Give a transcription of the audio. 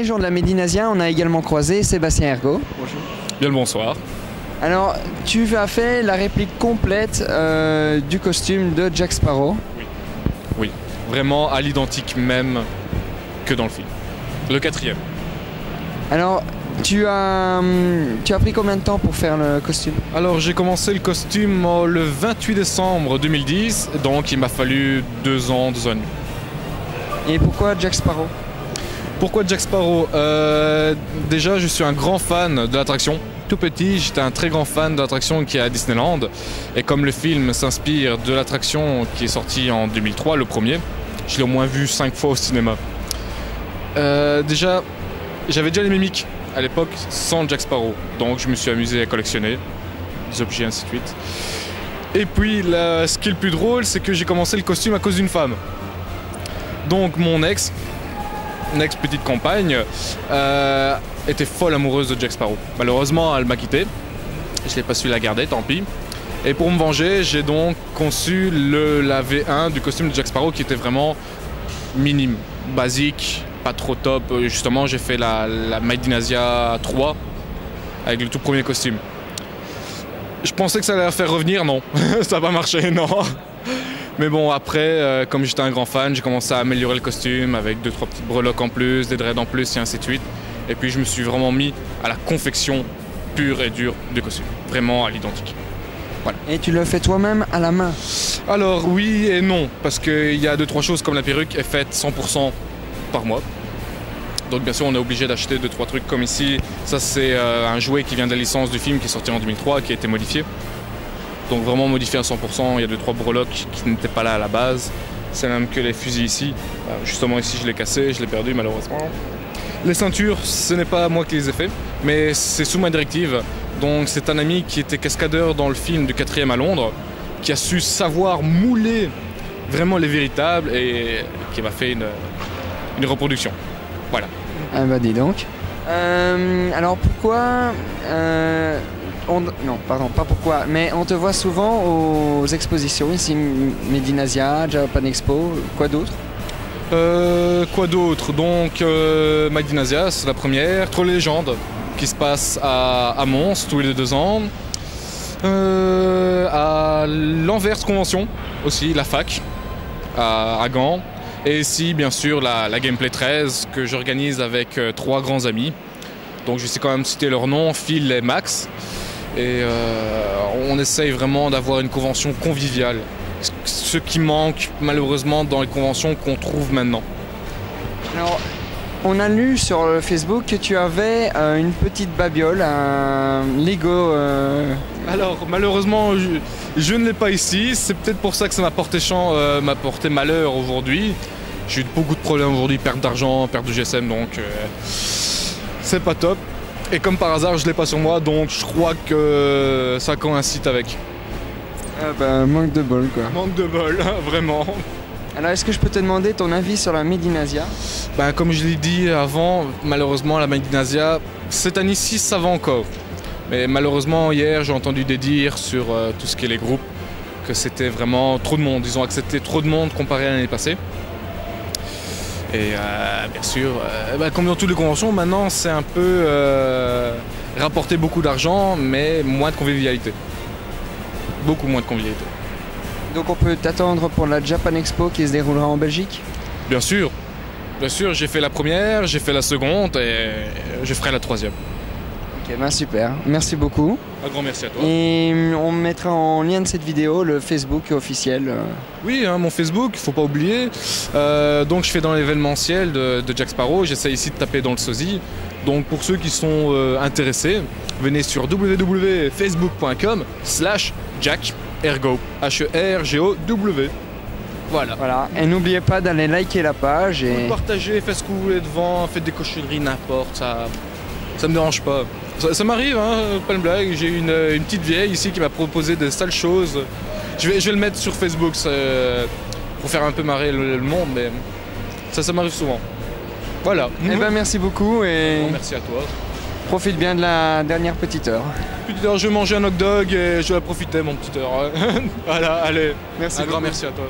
dernier jour de la Medinasia, on a également croisé Sébastien Ergo. Bonjour. Bien le bonsoir. Alors, tu as fait la réplique complète du costume de Jack Sparrow. Oui, vraiment à l'identique même que dans le film. Le 4e. Alors, tu as pris combien de temps pour faire le costume? Alors j'ai commencé le costume le 28 décembre 2010, donc il m'a fallu 2 ans, 2 ans et demi. Et pourquoi Jack Sparrow? Pourquoi Jack Sparrow? Déjà, je suis un grand fan de l'attraction. Tout petit, j'étais un très grand fan de l'attraction qui est à Disneyland. Et comme le film s'inspire de l'attraction qui est sortie en 2003, le premier, je l'ai au moins vu 5 fois au cinéma. Déjà, j'avais déjà les mimiques à l'époque sans Jack Sparrow. Donc je me suis amusé à collectionner des objets, ainsi de suite. Et puis, ce qui est le plus drôle, c'est que j'ai commencé le costume à cause d'une femme. Donc mon ex-petite compagne, était folle amoureuse de Jack Sparrow. Malheureusement, elle m'a quitté. Je n'ai pas su la garder, tant pis. Et pour me venger, j'ai donc conçu la V1 du costume de Jack Sparrow qui était vraiment minime, basique, pas trop top. Justement, j'ai fait la Medinasia 3 avec le tout premier costume. Je pensais que ça allait la faire revenir, non. Ça n'a pas marché, non. Mais bon, après, comme j'étais un grand fan, j'ai commencé à améliorer le costume avec 2-3 petites breloques en plus, des dreads en plus et ainsi de suite. Et puis je me suis vraiment mis à la confection pure et dure du costume, vraiment à l'identique. Voilà. Et tu le fais toi-même à la main? Alors oui et non, parce qu'il y a 2-3 choses comme la perruque est faite 100% par moi. Donc bien sûr on est obligé d'acheter 2-3 trucs comme ici. Ça c'est un jouet qui vient de la licence du film qui est sorti en 2003, qui a été modifié. Donc vraiment modifié à 100%, il y a 2-3 breloques qui n'étaient pas là à la base. C'est même que les fusils ici. Justement ici je l'ai cassé, je l'ai perdu malheureusement. Les ceintures, ce n'est pas moi qui les ai fait, mais c'est sous ma directive. Donc c'est un ami qui était cascadeur dans le film du 4e à Londres, qui a su savoir mouler vraiment les véritables et qui m'a fait une reproduction. Voilà. Ah bah dis donc. Alors pourquoi... Non, pardon, pas pourquoi, mais on te voit souvent aux expositions, ici Medinasia, Japan Expo, quoi d'autre? Quoi d'autre? Donc Medinasia, c'est la première. Troll et Légendes, qui se passe à Mons tous les 2 ans. À l'Anvers Convention aussi, la fac, à Gand. Et ici, bien sûr, la Gameplay 13 que j'organise avec 3 grands amis. Donc je sais quand même citer leurs noms, Phil et Max. Et on essaye vraiment d'avoir une convention conviviale. Ce qui manque malheureusement dans les conventions qu'on trouve maintenant. Alors, on a lu sur le Facebook que tu avais une petite babiole, un Lego. Alors malheureusement je ne l'ai pas ici, c'est peut-être pour ça que ça m'a porté malheur aujourd'hui. J'ai eu beaucoup de problèmes aujourd'hui, perte d'argent, perte de GSM, donc c'est pas top. Et comme par hasard je ne l'ai pas sur moi, donc je crois que ça coïncide avec. Ah bah, manque de bol quoi. Manque de bol, vraiment. Alors est-ce que je peux te demander ton avis sur la Medinasia? Ben, comme je l'ai dit avant, malheureusement la Medinasia, cette année-ci ça va encore. Mais malheureusement hier j'ai entendu des dires sur tout ce qui est les groupes, que c'était vraiment trop de monde. Ils ont accepté trop de monde comparé à l'année passée. Et bien sûr, comme dans toutes les conventions, maintenant c'est un peu rapporter beaucoup d'argent mais moins de convivialité. Beaucoup moins de convivialité. Donc on peut t'attendre pour la Japan Expo qui se déroulera en Belgique? Bien sûr, j'ai fait la première, j'ai fait la seconde et je ferai la 3e. Ok, ben super, merci beaucoup. Un grand merci à toi. Et on mettra en lien de cette vidéo le Facebook officiel. Oui, hein, mon Facebook, il ne faut pas oublier. Donc je fais dans l'événementiel de Jack Sparrow, j'essaie ici de taper dans le sosie. Donc pour ceux qui sont intéressés, venez sur www.facebook.com/Jack Ergo, H-E-R-G-O-W. Voilà. Et n'oubliez pas d'aller liker la page et partagez, faites ce que vous voulez devant, faites des cochonneries, n'importe, ça me dérange pas. Ça m'arrive, hein, pas une blague. J'ai une petite vieille ici qui m'a proposé de sales choses. Je vais le mettre sur Facebook pour faire un peu marrer le monde, mais ça m'arrive souvent. Voilà. Eh ben merci beaucoup et merci à toi. Profite bien de la dernière petite heure. Je vais manger un hot dog et je vais profiter mon petite heure. Voilà, allez. Merci. Un grand merci à toi.